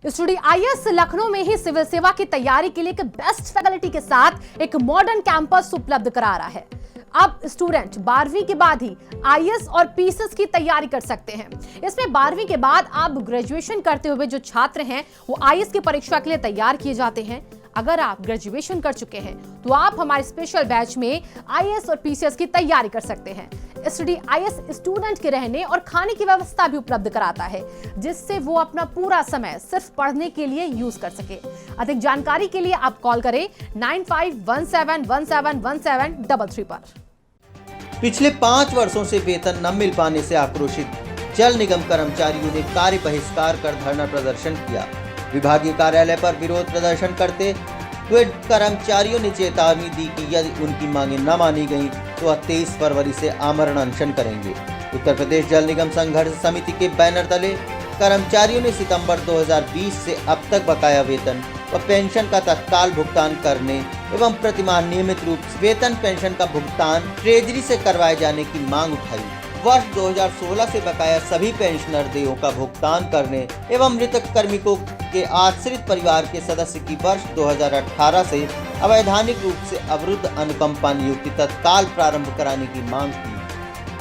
Study IAS Lucknow में ही civil सेवा की तैयारी के लिए एक बेस्ट फैकल्टी के साथ एक मॉडर्न कैंपस उपलब्ध करा रहा है। अब स्टूडेंट 12वीं के बाद ही आईएएस और पीसीएस की तैयारी कर सकते हैं। इसमें 12वीं के बाद आप ग्रेजुएशन करते हुए जो छात्र हैं वो आईएएस की परीक्षा के लिए तैयार किए जाते हैं। अगर आप ग्रेजुएशन कर चुके हैं तो आप हमारे स्पेशल बैच में आईएएस और पीसीएस की तैयारी कर सकते हैं। स्टडी आईएएस स्टूडेंट के रहने और खाने की व्यवस्था भी उपलब्ध कराता है, जिससे वो अपना पूरा समय सिर्फ पढ़ने के लिए यूज कर सके। अधिक जानकारी के लिए आप कॉल करें 9517171733 पर। पिछले 5 वर्षों से वेतन न मिल पाने से आक्रोशित जल निगम कर्मचारियों ने कार्य बहिष्कार कर धरना प्रदर्शन किया। विभागीय कार्यालय पर विरोध प्रदर्शन करते हुए कर्मचारियों ने चेतावनी दी कि यदि उनकी मांगें न मानी गईं तो 23 फरवरी से आमरण अनशन करेंगे। उत्तर प्रदेश जल निगम संघर्ष समिति के बैनर तले कर्मचारियों ने सितंबर 2020 से अब तक बकाया वेतन व पेंशन का तत्काल भुगतान करने एवं प्रतिमाह नियमित रूप से वेतन पेंशन का भुगतान ट्रेजरी से करवाए जाने की मांग उठाई। वर्ष 2016 से बकाया सभी पेंशनर देयों का भुगतान करने एवं मृतक कार्मिकों के आश्रित परिवार के सदस्य की वर्ष 2018 से अवैधानिक रूप से अवरुद्ध अनुकंपा नियुक्ति तत्काल प्रारंभ कराने की मांग की।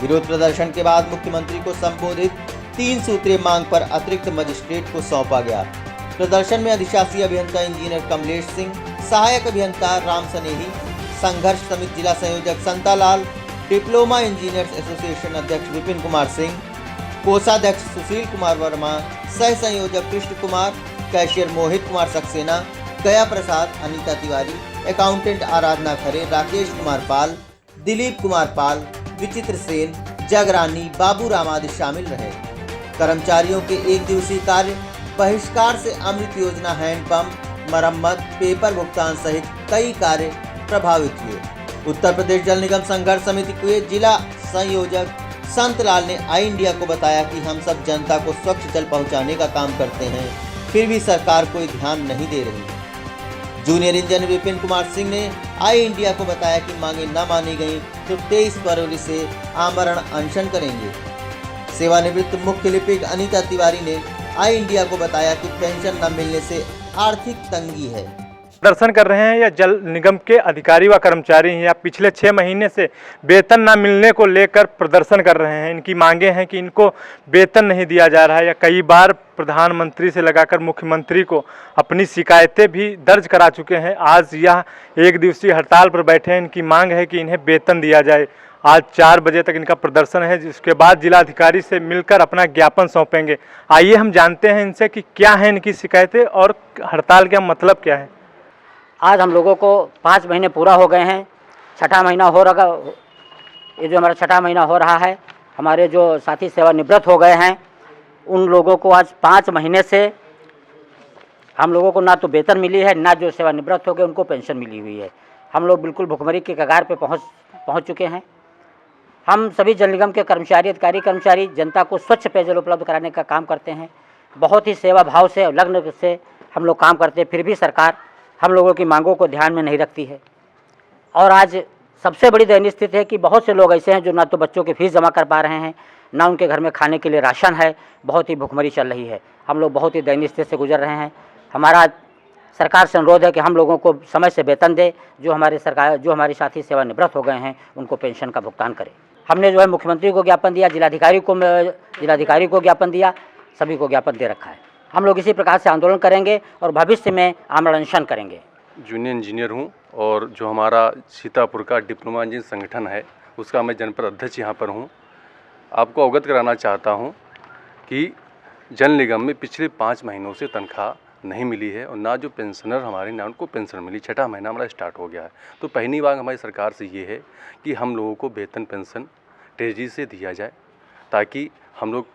विरोध प्रदर्शन के बाद मुख्यमंत्री को संबोधित 3 सूत्रीय मांग पर अतिरिक्त मजिस्ट्रेट को सौंपा गया। प्रदर्शन में अधिशासी अभियंता इंजीनियर कमलेश सिंह, सहायक अभियंता राम सनेही, संघर्ष समिति जिला संयोजक संतालाल, डिप्लोमा इंजीनियर्स एसोसिएशन अध्यक्ष विपिन कुमार सिंह, कोषाध्यक्ष सुशील कुमार वर्मा, सह संयोजक कृष्ण कुमार, कैशियर मोहित कुमार सक्सेना, गया प्रसाद, अनीता तिवारी, अकाउंटेंट आराधना खरे, राकेश कुमार पाल, दिलीप कुमार पाल, विचित्र सेन, जगरानी, बाबू राम आदि शामिल रहे। कर्मचारियों के 1 दिवसीय कार्य बहिष्कार से अमृत योजना, हैंडपंप मरम्मत, पेपर भुगतान सहित कई कार्य प्रभावित हुए। उत्तर प्रदेश जल निगम संघर्ष समिति के जिला संयोजक संतलाल ने आई इंडिया को बताया कि हम सब जनता को स्वच्छ जल पहुंचाने का काम करते हैं, फिर भी सरकार कोई ध्यान नहीं दे रही। जूनियर इंजीनियर विपिन कुमार सिंह ने आई इंडिया को बताया कि मांगे न मानी गई तो 23 फरवरी से आमरण अनशन करेंगे। सेवानिवृत्त मुख्य लिपिक अनीता तिवारी ने आई इंडिया को बताया कि पेंशन न मिलने से आर्थिक तंगी है। प्रदर्शन कर रहे हैं या जल निगम के अधिकारी व कर्मचारी हैं या पिछले 6 महीने से वेतन न मिलने को लेकर प्रदर्शन कर रहे हैं। इनकी मांगे हैं कि इनको वेतन नहीं दिया जा रहा है या कई बार प्रधानमंत्री से लगाकर मुख्यमंत्री को अपनी शिकायतें भी दर्ज करा चुके हैं। आज यह 1 दिवसीय हड़ताल पर बैठे हैं। इनकी मांग है कि इन्हें वेतन दिया जाए। आज 4 बजे तक इनका प्रदर्शन है, जिसके बाद जिलाधिकारी से मिलकर अपना ज्ञापन सौंपेंगे। आइए हम जानते हैं इनसे कि क्या है इनकी शिकायतें और हड़ताल का मतलब क्या है। आज हम लोगों को 5 महीने पूरा हो गए हैं। छठा महीना हो रहा, ये जो हमारा छठा महीना हो रहा है। हमारे जो साथी सेवानिवृत्त हो गए हैं उन लोगों को आज 5 महीने से हम लोगों को ना तो वेतन मिली है, ना जो सेवानिवृत्त हो गए उनको पेंशन मिली हुई है। हम लोग बिल्कुल भुखमरी के कगार पे पहुंच चुके हैं। हम सभी जल निगम के कर्मचारी, अधिकारी, कर्मचारी जनता को स्वच्छ पेयजल उपलब्ध कराने का काम करते हैं। बहुत ही सेवा भाव से और लग्न से हम लोग काम करते हैं, फिर भी सरकार हम लोगों की मांगों को ध्यान में नहीं रखती है। और आज सबसे बड़ी दयनीय स्थिति है कि बहुत से लोग ऐसे हैं जो ना तो बच्चों की फीस जमा कर पा रहे हैं, ना उनके घर में खाने के लिए राशन है। बहुत ही भुखमरी चल रही है। हम लोग बहुत ही दयनीय स्थिति से गुजर रहे हैं। हमारा सरकार से अनुरोध है कि हम लोगों को समय से वेतन दे। जो हमारे हमारे साथी सेवानिवृत्त हो गए हैं उनको पेंशन का भुगतान करे। हमने जो है मुख्यमंत्री को ज्ञापन दिया, जिलाधिकारी को ज्ञापन दिया, सभी को ज्ञापन दे रखा है। हम लोग इसी प्रकार से आंदोलन करेंगे और भविष्य में आमरण अनशन करेंगे। जूनियर इंजीनियर हूं और जो हमारा सीतापुर का डिप्लोमा इंजीनियर संगठन है उसका मैं जनपद अध्यक्ष यहाँ पर हूं। आपको अवगत कराना चाहता हूं कि जल निगम में पिछले 5 महीनों से तनख्वाह नहीं मिली है और ना जो पेंशनर हमारे ना उनको पेंशन मिली। छठा महीना हमारा स्टार्ट हो गया है। तो पहली बात हमारी सरकार से ये है कि हम लोगों को वेतन पेंशन तेज़ी से दिया जाए, ताकि हम लोग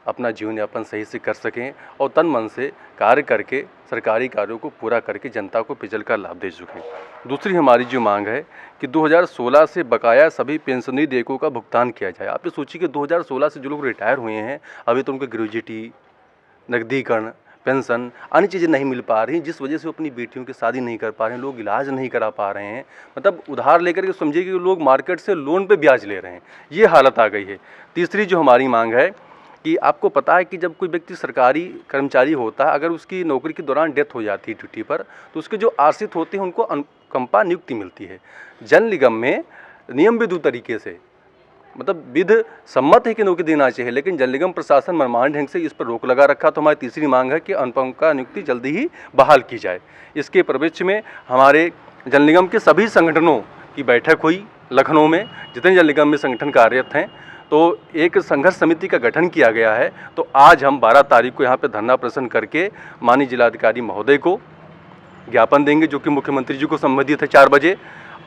अपना जीवन यापन सही से कर सकें और तन मन से कार्य करके सरकारी कार्यों को पूरा करके जनता को पेयजल का लाभ दे सकें। दूसरी हमारी जो मांग है कि 2016 से बकाया सभी पेंशनरी देयकों का भुगतान किया जाए। आप ये सोचिए कि 2016 से जो लोग रिटायर हुए हैं अभी तो उनको ग्रेजुएटी, नकदीकरण, पेंशन, अन्य चीज़ें नहीं मिल पा रही, जिस वजह से वो अपनी बेटियों की शादी नहीं कर पा रहे हैं, लोग इलाज नहीं करा पा रहे हैं। मतलब उधार लेकर के समझिए कि लोग मार्केट से लोन पे ब्याज ले रहे हैं, ये हालत आ गई है। तीसरी जो हमारी मांग है कि आपको पता है कि जब कोई व्यक्ति सरकारी कर्मचारी होता है, अगर उसकी नौकरी के दौरान डेथ हो जाती है ड्यूटी पर, तो उसके जो आश्रित होते हैं उनको अनुकंपा नियुक्ति मिलती है। जल निगम में नियम विधु तरीके से, मतलब विध सम्मत है कि नौकरी देना चाहिए, लेकिन जल निगम प्रशासन मनमानी ढंग से इस पर रोक लगा रखा। तो हमारी तीसरी मांग है कि अनुकंपा नियुक्ति जल्दी ही बहाल की जाए। इसके परिप्रेक्ष्य में हमारे जल निगम के सभी संगठनों की बैठक हुई लखनऊ में, जितने जल निगम में संगठन कार्यरत हैं, तो एक संघर्ष समिति का गठन किया गया है। तो आज हम 12 तारीख को यहाँ पे धरना प्रदर्शन करके माननीय जिलाधिकारी महोदय को ज्ञापन देंगे, जो कि मुख्यमंत्री जी को संबंधित है 4 बजे।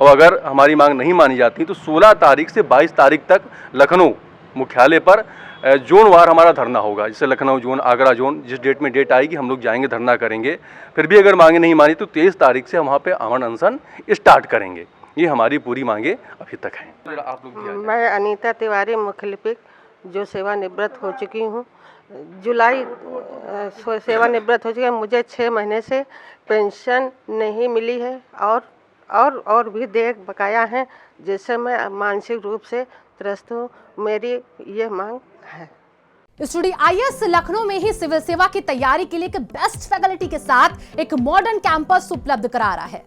और अगर हमारी मांग नहीं मानी जाती तो 16 तारीख से 22 तारीख तक लखनऊ मुख्यालय पर जोन वार हमारा धरना होगा। जैसे लखनऊ जोन, आगरा जोन, जिस डेट में डेट आएगी हम लोग जाएंगे, धरना करेंगे। फिर भी अगर मांगे नहीं मानी तो 23 तारीख से हम वहाँ पे अमन अनशन स्टार्ट करेंगे। ये हमारी पूरी मांगे अभी तक हैं। आप लोग मैं अनीता तिवारी, मुख्य लिपिक, जो सेवानिवृत्त हो चुकी हूँ। जुलाई सेवानिवृत्त हो चुकी है। मुझे 6 महीने से पेंशन नहीं मिली है और भी देय बकाया हैं, जिससे मैं मानसिक रूप से त्रस्त हूँ। मेरी ये मांग है। स्टूडियो आईएएस लखनऊ में ही सिविल सेवा की तैयारी के लिए एक बेस्ट फैकल्टी के साथ एक मॉडर्न कैंपस उपलब्ध करा रहा है।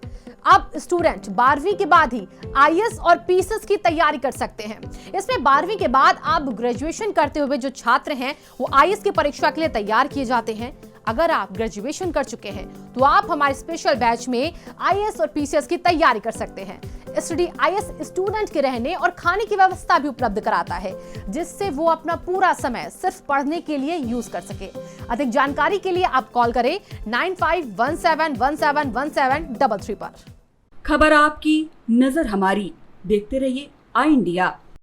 अब स्टूडेंट 12वीं के बाद ही आईएएस और पीसीएस की तैयारी कर सकते हैं। इसमें 12वीं के बाद आप ग्रेजुएशन करते हुए जो छात्र हैं वो आईएएस की परीक्षा के लिए तैयार किए जाते हैं। अगर आप ग्रेजुएशन कर चुके हैं तो आप हमारे स्पेशल बैच में आईएएस और पीसीएस की तैयारी कर सकते हैं। स्टडी आईएएस स्टूडेंट के रहने और खाने की व्यवस्था भी उपलब्ध कराता है, जिससे वो अपना पूरा समय सिर्फ पढ़ने के लिए यूज कर सके। अधिक जानकारी के लिए आप कॉल करें 9517171733 पर। खबर आपकी, नजर हमारी। देखते रहिए आई इंडिया।